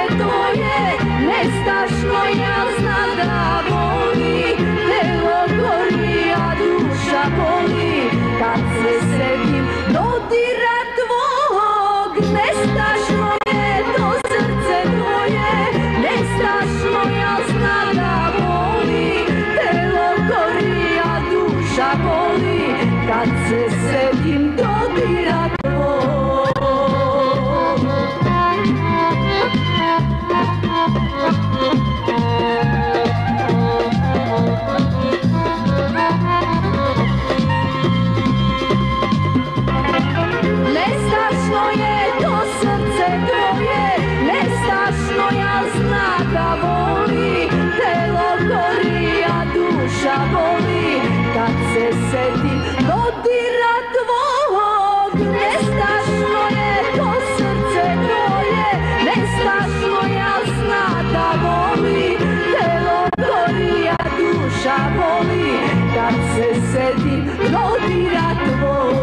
tvoje, nestašno ja znam da voli, telo gori, a duša boli, kad se sedim dodira tvog. Nestašno je to srce tvoje, nestašno ja znam da voli, telo gori, a duša boli, kad se sedim dodira tvog. Nestašno je to srce tvoje, nestašno ja znam da voli, telo gori, a duša boli, kad se sedim dodira tvog. Nestašno je to srce tvoje, nestašno ja znam da voli, telo gori, a duša boli, kad se sedim dodira tvog.